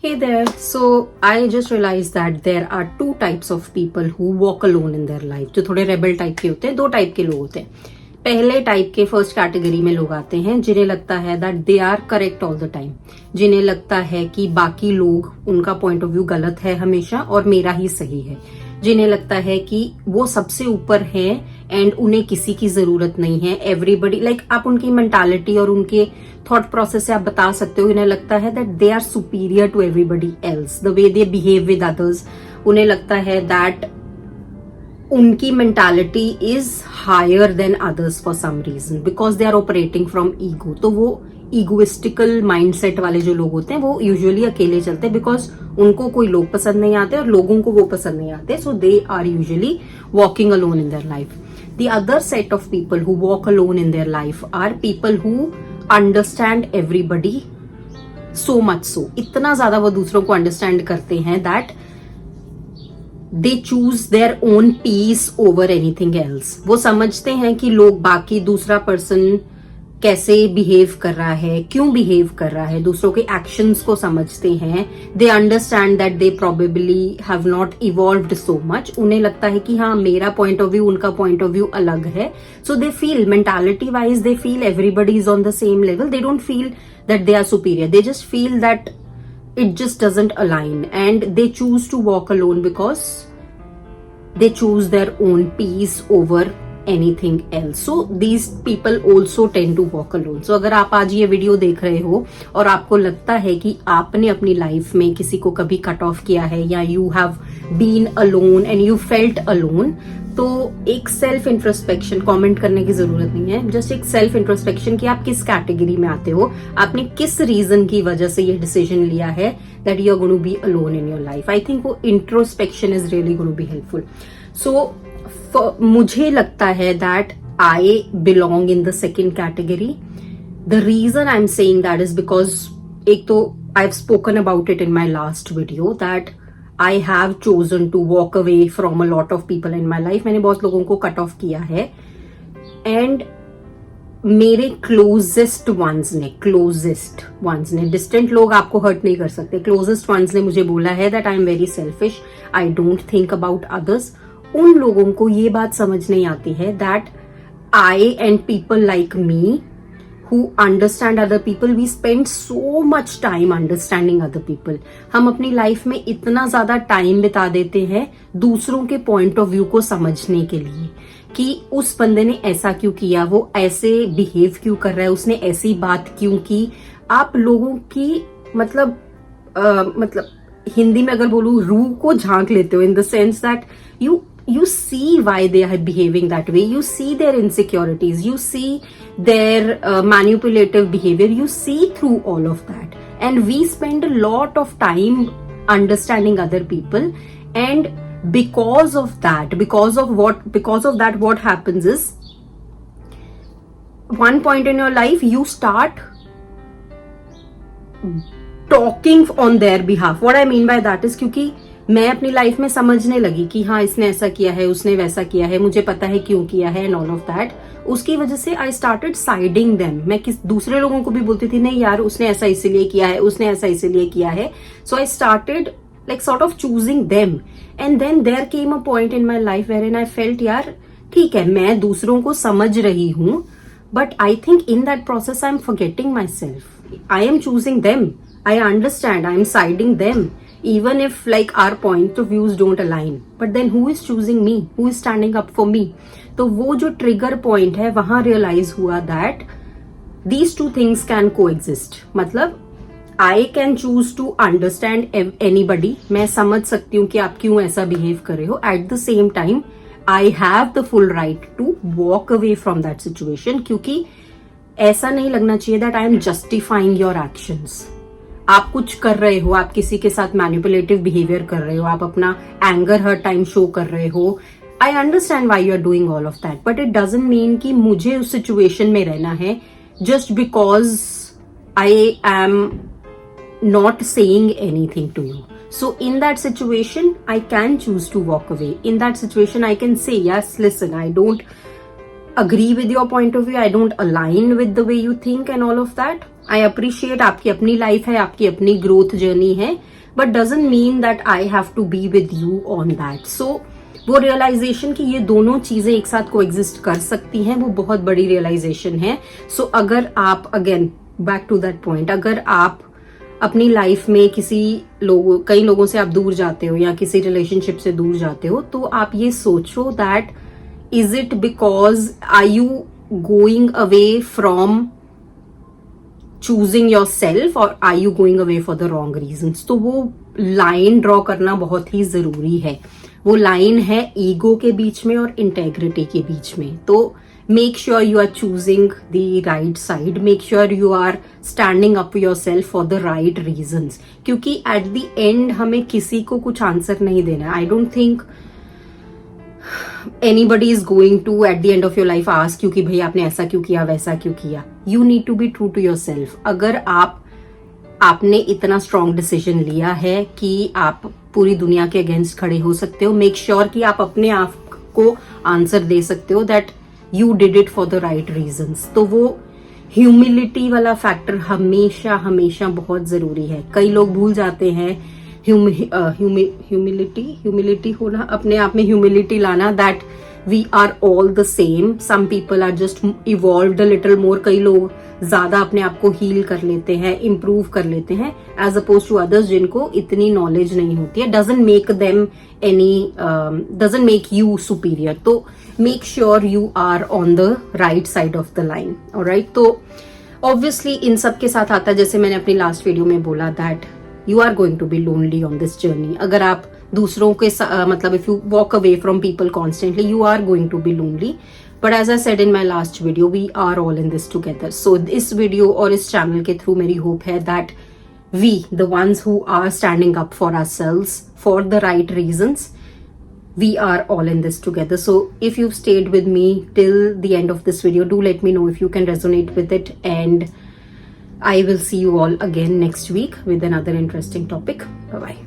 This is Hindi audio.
Hey there. So I just realized that there are two types of people who walk alone in their life. जो थोड़े रेबल टाइप के होते हैं, दो टाइप के लोग होते हैं. पहले टाइप के फर्स्ट कैटेगरी में लोग आते हैं जिन्हें लगता है that they are correct all the time, जिन्हें लगता है कि बाकी लोग उनका पॉइंट ऑफ व्यू गलत है हमेशा और मेरा ही सही है, जिन्हें लगता है कि वो सबसे ऊपर है एंड उन्हें किसी की जरूरत नहीं है. एवरीबडी लाइक आप उनकी मेंटालिटी और उनके थॉट प्रोसेस से आप बता सकते हो, इन्हें लगता है that they are superior to everybody else, the way they behave with others. उन्हें लगता है दैट उनकी mentality is higher than others for some reason because they are operating from ego. तो वो ईगोइस्टिकल माइंडसेट वाले जो लोग होते हैं वो यूजुअली अकेले चलते हैं बिकॉज उनको कोई लोग पसंद नहीं आते और लोगों को वो पसंद नहीं आते. So they are usually walking alone in their life. The other set of people who walk alone in their life are people who understand everybody so much so, इतना ज्यादा वो दूसरों को अंडरस्टैंड करते हैं that they choose their own peace over anything else. वो समझते हैं कि लोग बाकी दूसरा पर्सन कैसे बिहेव कर रहा है, क्यों बिहेव कर रहा है, दूसरों के एक्शंस को समझते हैं. They understand that they probably have not evolved so much. उन्हें लगता है कि हाँ मेरा पॉइंट ऑफ व्यू उनका पॉइंट ऑफ व्यू अलग है. So they feel mentality wise they feel everybody is on the same level. They don't feel that they are superior. They just feel that it just doesn't align and they choose to walk alone because they choose their own peace over anything else. So these people also tend to walk alone. So अगर आप आज ये वीडियो देख रहे हो और आपको लगता है कि आपने अपनी लाइफ में किसी को कभी कट ऑफ किया है या you have been alone and you felt alone, तो एक सेल्फ इंट्रोस्पेक्शन कमेंट करने की जरूरत नहीं है. जस्ट एक सेल्फ इंट्रोस्पेक्शन कि आप किस कैटेगरी में आते हो, आपने किस रीजन की वजह से ये डिसीजन लिया है that you are going to be alone in your life. I think वो introspection is really going to be helpful. So मुझे लगता है that I belong in the second category. The reason I am saying that is because एक तो I have spoken about it in my last video that I have chosen to walk away from a lot of people in my life. मैंने बहुत लोगों को कट ऑफ किया है एंड मेरे क्लोजेस्ट वंस ने, डिस्टेंट लोग आपको हर्ट नहीं कर सकते, क्लोजेस्ट वंस ने मुझे बोला है that I am very selfish, I don't think about others. उन लोगों को ये बात समझ नहीं आती है that I and people like me who understand other people, we spend so much time understanding other people. हम अपनी लाइफ में इतना ज्यादा टाइम बिता देते हैं दूसरों के पॉइंट ऑफ व्यू को समझने के लिए कि उस बंदे ने ऐसा क्यों किया, वो ऐसे बिहेव क्यों कर रहा है, उसने ऐसी बात क्यों की. आप लोगों की मतलब हिंदी में अगर बोलूं रूह को झांक लेते हो in the sense that you see why they are behaving that way, you see their insecurities, you see their manipulative behavior, you see through all of that. And we spend a lot of time understanding other people, and because of that what happens is one point in your life you start talking on their behalf. What I mean by that is क्योंकि मैं अपनी लाइफ में समझने लगी कि हाँ इसने ऐसा किया है, उसने वैसा किया है, मुझे पता है क्यों किया है एंड ऑल ऑफ दैट. उसकी वजह से आई स्टार्टेड साइडिंग देम. मैं दूसरे लोगों को भी बोलती थी नहीं यार उसने ऐसा इसीलिए किया है, उसने ऐसा इसीलिए किया है. So I started like sort of choosing them and then there came a point in my life where in I felt यार ठीक है मैं दूसरों को समझ रही हूं but I think in that process I am forgetting myself. I am choosing them, I understand, I am siding them even if like our point of views don't align, but then who is choosing me, who is standing up for me. तो वो जो trigger point है वहां realize हुआ that these two things can coexist. मतलब I can choose to understand anybody, मैं समझ सकती हूँ कि आप क्यों ऐसा behave कर रहे हो. At the same time I have the full right to walk away from that situation, क्योंकि ऐसा नहीं लगना चाहिए that I am justifying your actions. आप कुछ कर रहे हो, आप किसी के साथ मैनिपुलेटिव बिहेवियर कर रहे हो, आप अपना एंगर हर टाइम शो कर रहे हो. I understand why you are doing all of that but it doesn't mean कि मुझे उस सिचुएशन में रहना है just because I am not saying anything to you. So in that situation I can choose to walk away. In that situation I can say yes listen I don't agree with your point of view, I don't align with the way you think and all of that, I appreciate, आपकी अपनी लाइफ है, आपकी अपनी ग्रोथ जर्नी है, but doesn't mean that I have to be with you on that. So वो रियलाइजेशन कि ये दोनों चीजें एक साथ कोएग्जिस्ट कर सकती हैं, वो बहुत बड़ी रियलाइजेशन है. सो अगर आप, again back to that point, अगर आप अपनी लाइफ में कई लोगों से आप दूर जाते हो या किसी रिलेशनशिप से दूर जाते हो, तो आप ये सोचो that is it because are you going away from choosing yourself और are you going away for the wrong reasons. तो वो लाइन ड्रॉ करना बहुत ही जरूरी है. वो लाइन है ईगो के बीच में और इंटेग्रिटी के बीच में. तो make sure you are choosing the right side, make sure you are standing up for yourself for the right reasons. क्योंकि at the end हमें किसी को कुछ आंसर नहीं देना. I don't think anybody is going to at the end of your life ask you कि भाई आपने ऐसा क्यों किया, वैसा क्यों किया. You need to be true to yourself. अगर आपने इतना स्ट्रॉन्ग डिसीजन लिया है कि आप पूरी दुनिया के अगेंस्ट खड़े हो सकते हो, मेक श्योर कि आप अपने आप को आंसर दे सकते हो that you did it for the right reasons. तो वो ह्यूमिलिटी वाला फैक्टर हमेशा हमेशा बहुत जरूरी है. कई लोग भूल जाते हैं ह्यूमिलिटी होना, अपने आप में ह्यूमिलिटी लाना, that we are all the same. Some people are just evolved a little more. कई लोग ज्यादा अपने आप को हील कर लेते हैं, इम्प्रूव कर लेते हैं, एज अपोज टू अदर्स जिनको इतनी नॉलेज नहीं होती है. Doesn't make them doesn't make you superior. तो make sure you are on the right side of the line. alright, तो obviously इन सब के साथ आता है, जैसे मैंने अपनी लास्ट वीडियो में बोला, that you are going to be lonely on this journey. अगर आप दूसरों के मतलब if you walk away from people constantly, you are going to be lonely. But as I said in my last video, we are all in this together. So इस वीडियो और इस चैनल के थ्रू मेरी होप है that we, the ones who are standing up for ourselves for the right reasons, we are all in this together. So if you've stayed with me till the end of this video, do let me know if you can resonate with it, and I will see you all again next week with another interesting topic. Bye bye.